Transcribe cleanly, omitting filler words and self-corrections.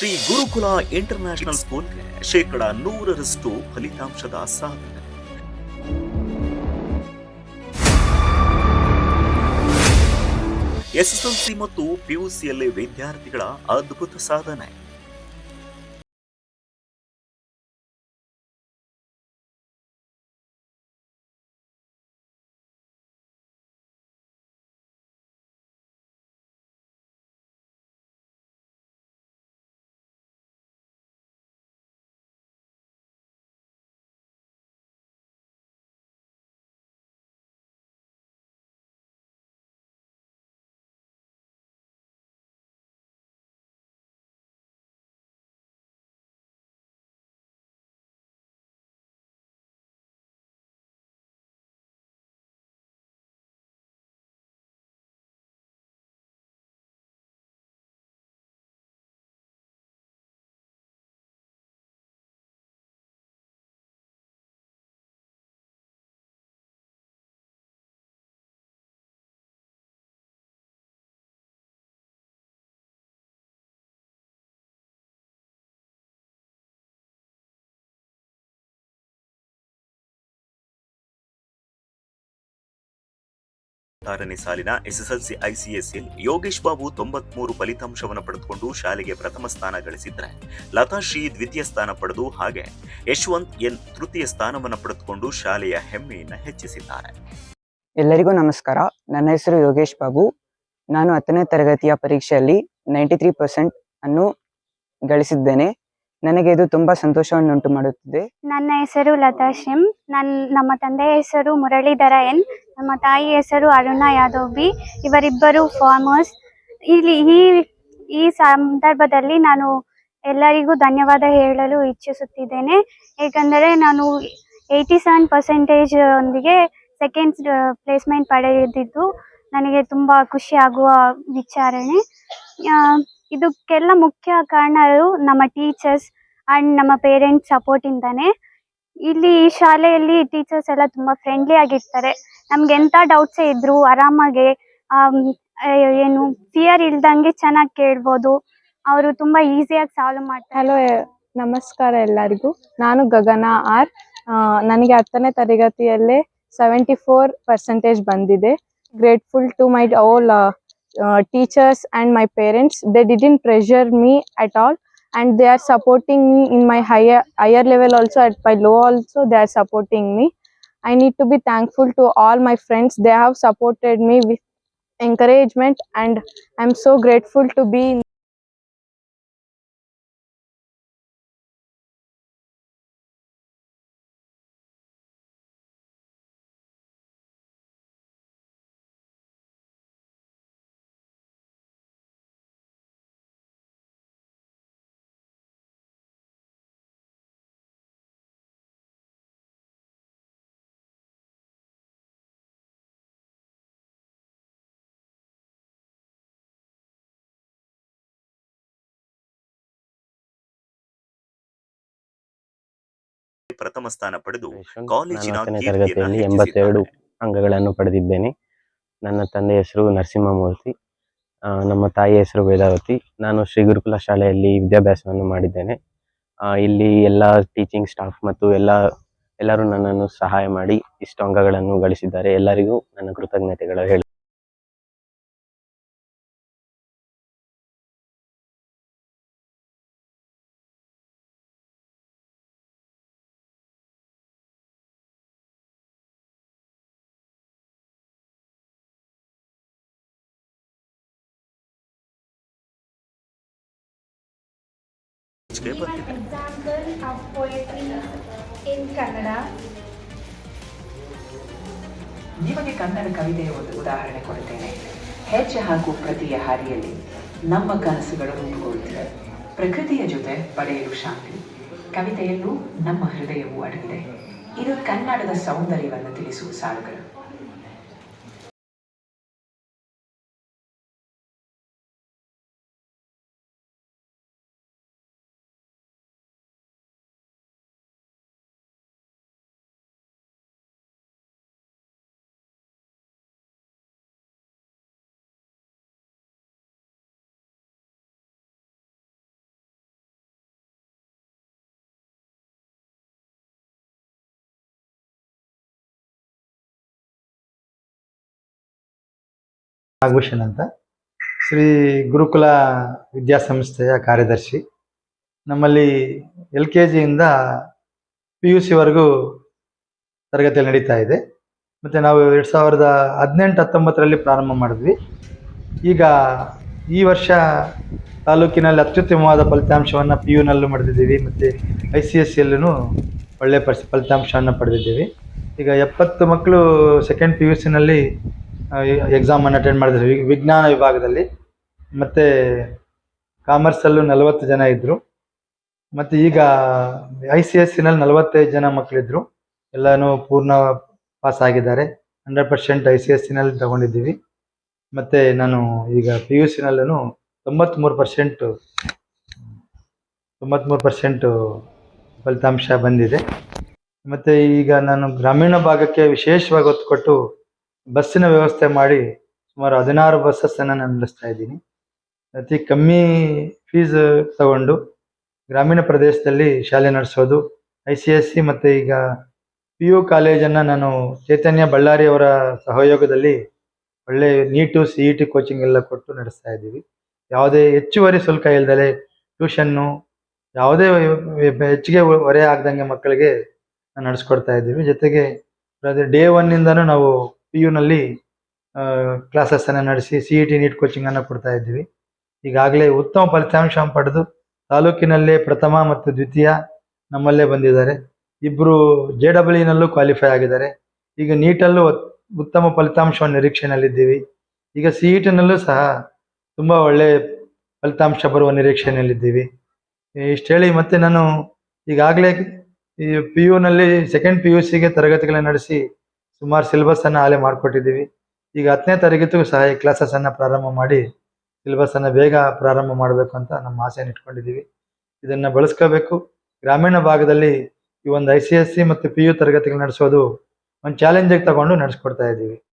ಶ್ರೀ ಗುರುಕುಲ international ಸ್ಕೂಲ್ಗೆ ಶೇಕಡ 100ರಷ್ಟು ಫಲಿತಾಂಶದ ಸಾಧನೆ. ಎಸ್ಎಸ್ಎಲ್ಸಿ ಮತ್ತು ಪಿಯುಸಿಯಲ್ಲಿ ವಿದ್ಯಾರ್ಥಿಗಳ ಅದ್ಭುತ ಸಾಧನೆ. ಆರನೇ ಸಾಲಿನ ಎಸ್ಎಸ್ಎಲ್ಸಿ ಐಸಿಎಸ್ಸಿಯಲ್ಲಿ ಯೋಗೇಶ್ ಬಾಬು 93 ಫಲಿತಾಂಶವನ್ನು ಪಡೆದುಕೊಂಡು ಶಾಲೆಗೆ ಪ್ರಥಮ ಸ್ಥಾನ ಗಳಿಸಿದ್ರೆ, ಲತಾ ಶ್ರೀ ದ್ವಿತೀಯ ಸ್ಥಾನ ಪಡೆದು ಹಾಗೆ ಯಶವಂತ್ ಎನ್ ತೃತೀಯ ಸ್ಥಾನವನ್ನು ಪಡೆದುಕೊಂಡು ಶಾಲೆಯ ಹೆಮ್ಮೆಯನ್ನು ಹೆಚ್ಚಿಸಿದ್ದಾರೆ. ಎಲ್ಲರಿಗೂ ನಮಸ್ಕಾರ. ನನ್ನ ಹೆಸರು ಯೋಗೇಶ್ ಬಾಬು. ನಾನು 10ನೇ ತರಗತಿಯ ಪರೀಕ್ಷೆಯಲ್ಲಿ 93% ಅನ್ನು ಗಳಿಸಿದ್ದೇನೆ. ನನಗೆ ಇದು ತುಂಬಾ ಸಂತೋಷವನ್ನು ಉಂಟು ಮಾಡುತ್ತಿದೆ. ನನ್ನ ಹೆಸರು ಲತಾ ಶಿಂ. ನಮ್ಮ ತಂದೆಯ ಹೆಸರು ಮುರಳೀಧರ ಎನ್. ನಮ್ಮ ತಾಯಿ ಹೆಸರು ಅರುಣಾ ಯಾದವ್ ಬಿ. ಇವರಿಬ್ಬರು ಫಾರ್ಮರ್ಸ್. ಇಲ್ಲಿ ಈ ಸಂದರ್ಭದಲ್ಲಿ ನಾನು ಎಲ್ಲರಿಗೂ ಧನ್ಯವಾದ ಹೇಳಲು ಇಚ್ಛಿಸುತ್ತಿದ್ದೇನೆ. ಏಕೆಂದರೆ ನಾನು 87% ಒಂದಿಗೆ ಸೆಕೆಂಡ್ ಪ್ಲೇಸ್ಮೆಂಟ್ ಪಡೆದಿದ್ದು ನನಗೆ ತುಂಬ ಖುಷಿ ಆಗುವ ವಿಚಾರಣೆ. ಇದಕ್ಕೆಲ್ಲ ಮುಖ್ಯ ಕಾರಣರು ನಮ್ಮ ಟೀಚರ್ಸ್ ಆ್ಯಂಡ್ ನಮ್ಮ ಪೇರೆಂಟ್ಸ್ ಸಪೋರ್ಟಿಂದಾನೆ. ಇಲ್ಲಿ ಈ ಶಾಲೆಯಲ್ಲಿ ಟೀಚರ್ಸ್ ಎಲ್ಲ ತುಂಬ ಫ್ರೆಂಡ್ಲಿ ಆಗಿರ್ತಾರೆ. ನಮ್ಗೆ ಎಂಥ ಡೌಟ್ಸೇ ಇದ್ದರೂ ಆರಾಮಾಗಿ ಏನು ಫಿಯರ್ ಇಲ್ದಂಗೆ ಚೆನ್ನಾಗಿ ಕೇಳ್ಬೋದು. ಅವರು ತುಂಬ ಈಸಿಯಾಗಿ ಸಾಲ್ವ್ ಮಾಡ್ತಾರೆ. ಹಲೋ, ನಮಸ್ಕಾರ ಎಲ್ಲರಿಗೂ. ನಾನು ಗಗನ ಆರ್. ನನಗೆ 10ನೇ ತರಗತಿಯಲ್ಲೇ 74% ಬಂದಿದೆ. Grateful to my all teachers and my parents. They didn't pressure me at all, and they are supporting me in my higher level also. At my low also they are supporting me. I need to be thankful to all my friends. They have supported me with encouragement, and I'm so grateful to be in ಪ್ರಥಮ ಸ್ಥಾನ ಪಡೆದು ಕಾಲೇಜಿನ 10ನೇ ತರಗತಿಯಲ್ಲಿ 82 ಅಂಕಗಳನ್ನು ಪಡೆದಿದ್ದೇನೆ. ನನ್ನ ತಂದೆ ಹೆಸರು ನರಸಿಂಹಮೂರ್ತಿ, ನಮ್ಮ ತಾಯಿ ಹೆಸರು ವೇದಾವತಿ. ನಾನು ಶ್ರೀ ಗುರುಕುಲ ಶಾಲೆಯಲ್ಲಿ ವಿದ್ಯಾಭ್ಯಾಸವನ್ನು ಮಾಡಿದ್ದೇನೆ. ಇಲ್ಲಿ ಎಲ್ಲ ಟೀಚಿಂಗ್ ಸ್ಟಾಫ್ ಮತ್ತು ಎಲ್ಲರೂ ನನ್ನನ್ನು ಸಹಾಯ ಮಾಡಿ ಇಷ್ಟು ಅಂಕಗಳನ್ನು ಗಳಿಸಿದ್ದಾರೆ. ಎಲ್ಲರಿಗೂ ನನ್ನ ಕೃತಜ್ಞತೆಗಳು ಹೇಳಿ ಬಂದಿದೆ. Example of poetry in Kannada. ನಿಮಗೆ ಕನ್ನಡ ಕವಿತೆಯ ಒಂದು ಉದಾಹರಣೆ ಕೊಡುತ್ತೇನೆ. ಹೆಜ್ಜೆ ಹಾಗೂ ಪ್ರತಿಯ ಹಾದಿಯಲ್ಲಿ ನಮ್ಮ ಕನಸುಗಳು ರೂಪುಗೊಳ್ಳುತ್ತಿವೆ. ಪ್ರಕೃತಿಯ ಜೊತೆ ಪಡೆಯಲು ಶಾಂತಿ. ಕವಿತೆಯಲ್ಲೂ ನಮ್ಮ ಹೃದಯವು ಅಡಗಿದೆ. ಇದು ಕನ್ನಡದ ಸೌಂದರ್ಯವನ್ನು ತಿಳಿಸುವ ಸಾಲುಗಳು. ನಾಗಭೂಷಣ್ ಅಂತ, ಶ್ರೀ ಗುರುಕುಲ ವಿದ್ಯಾಸಂಸ್ಥೆಯ ಕಾರ್ಯದರ್ಶಿ. ನಮ್ಮಲ್ಲಿ LKGಯಿಂದ PUCವರೆಗೂ ತರಗತಿಯಲ್ಲಿ ನಡೀತಾ ಇದೆ. ಮತ್ತು ನಾವು 2018-19ರಲ್ಲಿ ಪ್ರಾರಂಭ ಮಾಡಿದ್ವಿ. ಈಗ ಈ ವರ್ಷ ತಾಲೂಕಿನಲ್ಲಿ ಅತ್ಯುತ್ತಮವಾದ ಫಲಿತಾಂಶವನ್ನು PUನಲ್ಲೂ ಪಡೆದಿದ್ದೀವಿ ಮತ್ತು ICSEಯಲ್ಲೂ ಒಳ್ಳೆಯ ಫಲಿತಾಂಶವನ್ನು ಪಡೆದಿದ್ದೀವಿ. ಈಗ 70 ಮಕ್ಕಳು ಸೆಕೆಂಡ್ PUCನಲ್ಲಿ ಎಕ್ಸಾಮನ್ನು ಅಟೆಂಡ್ ಮಾಡಿದ್ರು ವಿಜ್ಞಾನ ವಿಭಾಗದಲ್ಲಿ. ಮತ್ತು ಕಾಮರ್ಸಲ್ಲೂ 40 ಜನ ಇದ್ದರು. ಮತ್ತು ಈಗ ICSEನಲ್ಲಿ 45 ಜನ ಮಕ್ಕಳಿದ್ರು. ಎಲ್ಲನೂ ಪೂರ್ಣ ಪಾಸ್ ಆಗಿದ್ದಾರೆ. 100% ICSEನಲ್ಲಿ ತಗೊಂಡಿದ್ದೀವಿ. ಮತ್ತು ನಾನು ಈಗ PUCನಲ್ಲೂ 93% ಫಲಿತಾಂಶ ಬಂದಿದೆ. ಮತ್ತು ಈಗ ನಾನು ಗ್ರಾಮೀಣ ಭಾಗಕ್ಕೆ ವಿಶೇಷವಾಗಿ ಒತ್ತು ಕೊಟ್ಟು ಬಸ್ಸಿನ ವ್ಯವಸ್ಥೆ ಮಾಡಿ ಸುಮಾರು 16 ಬಸ್ಸನ್ನು ನಾನು ನಡೆಸ್ತಾ ಇದ್ದೀನಿ. ಅತಿ ಕಮ್ಮಿ ಫೀಸ್ ತಗೊಂಡು ಗ್ರಾಮೀಣ ಪ್ರದೇಶದಲ್ಲಿ ಶಾಲೆ ನಡೆಸೋದು. ICSE ಮತ್ತು ಈಗ PU ಕಾಲೇಜನ್ನು ನಾನು ಚೈತನ್ಯ ಬಳ್ಳಾರಿ ಅವರ ಸಹಯೋಗದಲ್ಲಿ ಒಳ್ಳೆ ನೀಟು CET ಕೋಚಿಂಗ್ ಎಲ್ಲ ಕೊಟ್ಟು ನಡೆಸ್ತಾ ಇದ್ದೀವಿ. ಯಾವುದೇ ಹೆಚ್ಚುವರಿ ಶುಲ್ಕ ಇಲ್ಲದೆ ಟ್ಯೂಷನ್ನು ಯಾವುದೇ ಹೆಚ್ಚಿಗೆ ಹೊರೆ ಆಗದಂಗೆ ಮಕ್ಕಳಿಗೆ ನಡೆಸ್ಕೊಡ್ತಾ ಇದ್ದೀವಿ. ಜೊತೆಗೆ ಡೇ 1ಇಂದನೂ ನಾವು PUನಲ್ಲಿ ಕ್ಲಾಸಸ್ಸನ್ನು ನಡೆಸಿ CET ನೀಟ್ ಕೋಚಿಂಗನ್ನು ಕೊಡ್ತಾ ಇದ್ದೀವಿ. ಈಗಾಗಲೇ ಉತ್ತಮ ಫಲಿತಾಂಶ ಪಡೆದು ತಾಲೂಕಿನಲ್ಲೇ ಪ್ರಥಮ ಮತ್ತು ದ್ವಿತೀಯ ನಮ್ಮಲ್ಲೇ ಬಂದಿದ್ದಾರೆ. 2 JEEನಲ್ಲೂ ಕ್ವಾಲಿಫೈ ಆಗಿದ್ದಾರೆ. ಈಗ ನೀಟಲ್ಲೂ ಉತ್ತಮ ಫಲಿತಾಂಶವನ್ನು ನಿರೀಕ್ಷೆಯಲ್ಲಿದ್ದೀವಿ. ಈಗ CETನಲ್ಲೂ ಸಹ ತುಂಬ ಒಳ್ಳೆಯ ಫಲಿತಾಂಶ ಬರುವ ನಿರೀಕ್ಷೆಯಲ್ಲಿದ್ದೀವಿ. ಇಷ್ಟು ಹೇಳಿ ಮತ್ತೆ ನಾನು ಈಗಾಗಲೇ ಈ PUನಲ್ಲಿ ಸೆಕೆಂಡ್ PUCಗೆ ತರಗತಿಗಳನ್ನು ನಡೆಸಿ ಸುಮಾರು ಸಿಲೆಬಸ್ಸನ್ನು ಆಗಲೇ ಮಾಡಿಕೊಟ್ಟಿದ್ದೀವಿ. ಈಗ 10ನೇ ತರಗತಿಗೂ ಸಹ ಈ ಕ್ಲಾಸಸ್ಸನ್ನು ಪ್ರಾರಂಭ ಮಾಡಿ ಸಿಲೆಬಸ್ಸನ್ನು ಬೇಗ ಪ್ರಾರಂಭ ಮಾಡಬೇಕು ಅಂತ ನಮ್ಮ ಆಸೆಯನ್ನು ಇಟ್ಕೊಂಡಿದ್ದೀವಿ. ಇದನ್ನು ಬಳಸ್ಕೋಬೇಕು. ಗ್ರಾಮೀಣ ಭಾಗದಲ್ಲಿ ಈ ಒಂದು ICSE ಮತ್ತು PU ತರಗತಿಗಳು ನಡೆಸೋದು ಒಂದು ಚಾಲೆಂಜಾಗಿ ತಗೊಂಡು ನಡೆಸ್ಕೊಡ್ತಾ ಇದ್ದೀವಿ.